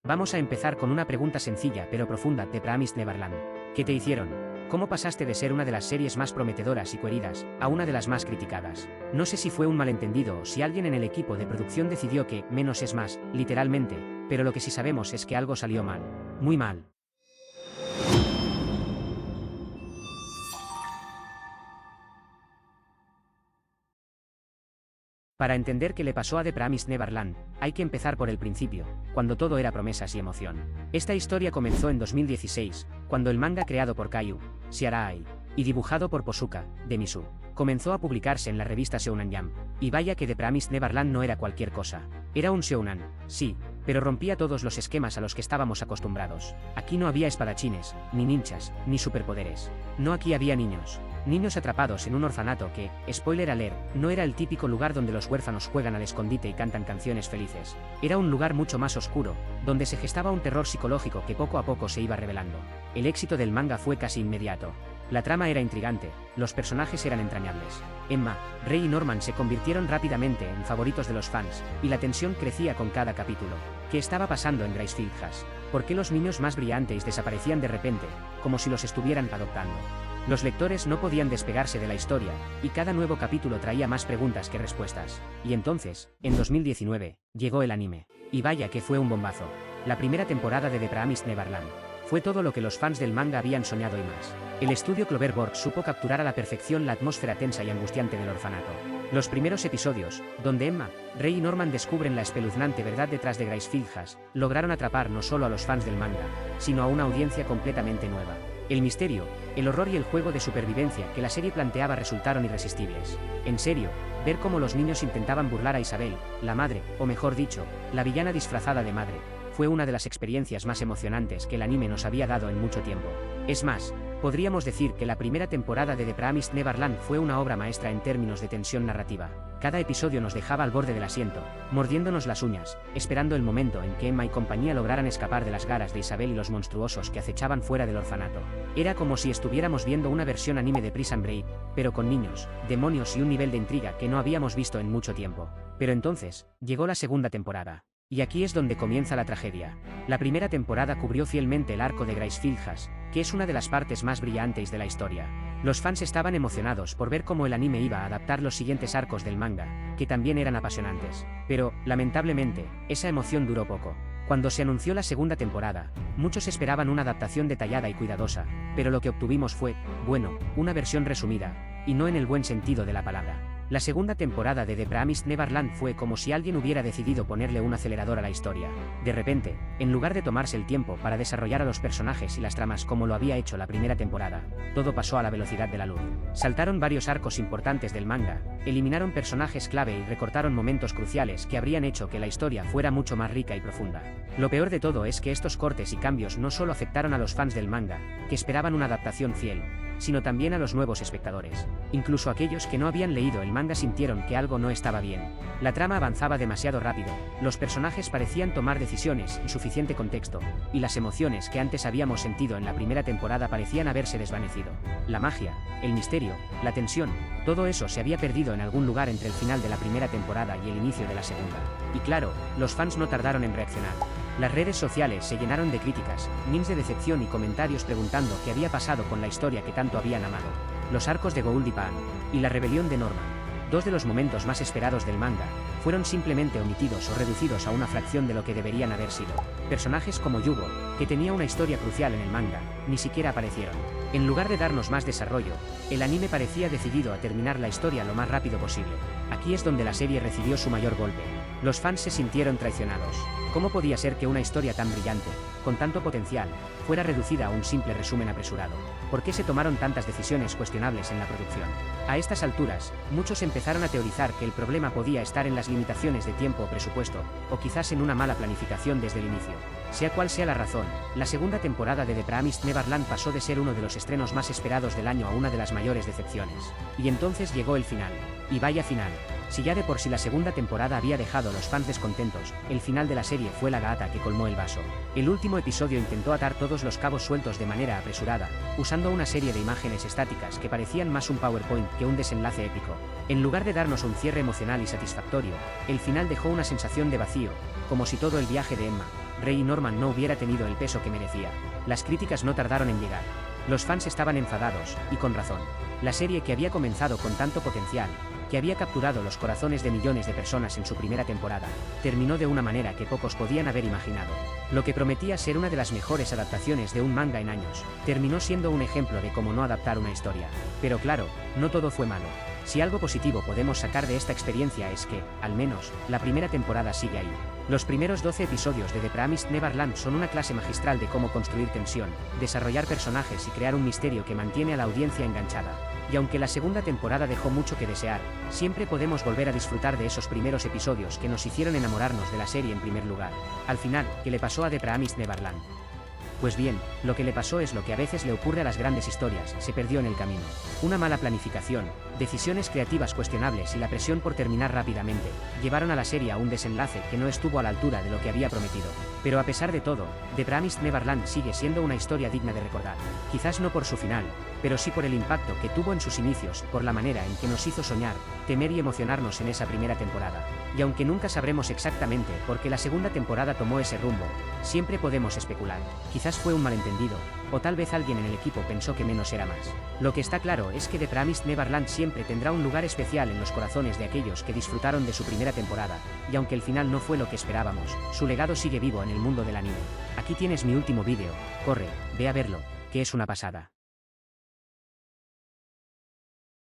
Vamos a empezar con una pregunta sencilla pero profunda de Promised Neverland. ¿Qué te hicieron? ¿Cómo pasaste de ser una de las series más prometedoras y queridas a una de las más criticadas? No sé si fue un malentendido o si alguien en el equipo de producción decidió que menos es más, literalmente, pero lo que sí sabemos es que algo salió mal. Muy mal. Para entender qué le pasó a The Promised Neverland, hay que empezar por el principio, cuando todo era promesas y emoción. Esta historia comenzó en 2016, cuando el manga creado por Kyu Shiarai y dibujado por Posuka Demisu comenzó a publicarse en la revista Shonen Jump. Y vaya que The Promised Neverland no era cualquier cosa. Era un shounen, sí, pero rompía todos los esquemas a los que estábamos acostumbrados. Aquí no había espadachines, ni ninjas, ni superpoderes. No, aquí había niños. Niños atrapados en un orfanato que, spoiler alert, no era el típico lugar donde los huérfanos juegan al escondite y cantan canciones felices. Era un lugar mucho más oscuro, donde se gestaba un terror psicológico que poco a poco se iba revelando. El éxito del manga fue casi inmediato. La trama era intrigante, los personajes eran entrañables. Emma, Rei y Norman se convirtieron rápidamente en favoritos de los fans, y la tensión crecía con cada capítulo. ¿Qué estaba pasando en Gracefield House? ¿Por qué los niños más brillantes desaparecían de repente, como si los estuvieran adoptando? Los lectores no podían despegarse de la historia, y cada nuevo capítulo traía más preguntas que respuestas. Y entonces, en 2019, llegó el anime. Y vaya que fue un bombazo. La primera temporada de The Promised Neverland fue todo lo que los fans del manga habían soñado y más. El estudio Cloverworks supo capturar a la perfección la atmósfera tensa y angustiante del orfanato. Los primeros episodios, donde Emma, Rei y Norman descubren la espeluznante verdad detrás de Gracefield House, lograron atrapar no solo a los fans del manga, sino a una audiencia completamente nueva. El misterio, el horror y el juego de supervivencia que la serie planteaba resultaron irresistibles. En serio, ver cómo los niños intentaban burlar a Isabel, la madre, o mejor dicho, la villana disfrazada de madre, fue una de las experiencias más emocionantes que el anime nos había dado en mucho tiempo. Es más, podríamos decir que la primera temporada de The Promised Neverland fue una obra maestra en términos de tensión narrativa. Cada episodio nos dejaba al borde del asiento, mordiéndonos las uñas, esperando el momento en que Emma y compañía lograran escapar de las garras de Isabel y los monstruosos que acechaban fuera del orfanato. Era como si estuviéramos viendo una versión anime de Prison Break, pero con niños, demonios y un nivel de intriga que no habíamos visto en mucho tiempo. Pero entonces, llegó la segunda temporada. Y aquí es donde comienza la tragedia. La primera temporada cubrió fielmente el arco de Gracefield House, que es una de las partes más brillantes de la historia. Los fans estaban emocionados por ver cómo el anime iba a adaptar los siguientes arcos del manga, que también eran apasionantes. Pero, lamentablemente, esa emoción duró poco. Cuando se anunció la segunda temporada, muchos esperaban una adaptación detallada y cuidadosa, pero lo que obtuvimos fue, bueno, una versión resumida, y no en el buen sentido de la palabra. La segunda temporada de The Promised Neverland fue como si alguien hubiera decidido ponerle un acelerador a la historia. De repente, en lugar de tomarse el tiempo para desarrollar a los personajes y las tramas como lo había hecho la primera temporada, todo pasó a la velocidad de la luz. Saltaron varios arcos importantes del manga, eliminaron personajes clave y recortaron momentos cruciales que habrían hecho que la historia fuera mucho más rica y profunda. Lo peor de todo es que estos cortes y cambios no solo afectaron a los fans del manga, que esperaban una adaptación fiel, sino también a los nuevos espectadores. Incluso aquellos que no habían leído el manga sintieron que algo no estaba bien. La trama avanzaba demasiado rápido, los personajes parecían tomar decisiones sin suficiente contexto, y las emociones que antes habíamos sentido en la primera temporada parecían haberse desvanecido. La magia, el misterio, la tensión, todo eso se había perdido en algún lugar entre el final de la primera temporada y el inicio de la segunda. Y claro, los fans no tardaron en reaccionar. Las redes sociales se llenaron de críticas, memes de decepción y comentarios preguntando qué había pasado con la historia que tanto habían amado. Los arcos de Gould y Pan y la rebelión de Norman, dos de los momentos más esperados del manga, fueron simplemente omitidos o reducidos a una fracción de lo que deberían haber sido. Personajes como Yugo, que tenía una historia crucial en el manga, ni siquiera aparecieron. En lugar de darnos más desarrollo, el anime parecía decidido a terminar la historia lo más rápido posible. Aquí es donde la serie recibió su mayor golpe. Los fans se sintieron traicionados. ¿Cómo podía ser que una historia tan brillante, con tanto potencial, fuera reducida a un simple resumen apresurado? ¿Por qué se tomaron tantas decisiones cuestionables en la producción? A estas alturas, muchos empezaron a teorizar que el problema podía estar en las limitaciones de tiempo o presupuesto, o quizás en una mala planificación desde el inicio. Sea cual sea la razón, la segunda temporada de The Promised Neverland pasó de ser uno de los estrenos más esperados del año a una de las mayores decepciones. Y entonces llegó el final. Y vaya final. Si ya de por sí la segunda temporada había dejado a los fans descontentos, el final de la serie fue la gota que colmó el vaso. El último episodio intentó atar todos los cabos sueltos de manera apresurada, usando una serie de imágenes estáticas que parecían más un PowerPoint que un desenlace épico. En lugar de darnos un cierre emocional y satisfactorio, el final dejó una sensación de vacío, como si todo el viaje de Emma, Rey y Norman no hubiera tenido el peso que merecía. Las críticas no tardaron en llegar. Los fans estaban enfadados, y con razón. La serie, que había comenzado con tanto potencial, que había capturado los corazones de millones de personas en su primera temporada, terminó de una manera que pocos podían haber imaginado. Lo que prometía ser una de las mejores adaptaciones de un manga en años, terminó siendo un ejemplo de cómo no adaptar una historia. Pero claro, no todo fue malo. Si algo positivo podemos sacar de esta experiencia es que, al menos, la primera temporada sigue ahí. Los primeros 12 episodios de The Promised Neverland son una clase magistral de cómo construir tensión, desarrollar personajes y crear un misterio que mantiene a la audiencia enganchada. Y aunque la segunda temporada dejó mucho que desear, siempre podemos volver a disfrutar de esos primeros episodios que nos hicieron enamorarnos de la serie en primer lugar. Al final, ¿qué le pasó a The Promised Neverland? Pues bien, lo que le pasó es lo que a veces le ocurre a las grandes historias: se perdió en el camino. Una mala planificación, decisiones creativas cuestionables y la presión por terminar rápidamente, llevaron a la serie a un desenlace que no estuvo a la altura de lo que había prometido. Pero a pesar de todo, The Promised Neverland sigue siendo una historia digna de recordar. Quizás no por su final, pero sí por el impacto que tuvo en sus inicios, por la manera en que nos hizo soñar, temer y emocionarnos en esa primera temporada. Y aunque nunca sabremos exactamente por qué la segunda temporada tomó ese rumbo, siempre podemos especular. Quizás fue un malentendido, o tal vez alguien en el equipo pensó que menos era más. Lo que está claro es que The Promised Neverland siempre tendrá un lugar especial en los corazones de aquellos que disfrutaron de su primera temporada, y aunque el final no fue lo que esperábamos, su legado sigue vivo en el mundo del anime. Aquí tienes mi último vídeo, corre, ve a verlo, que es una pasada.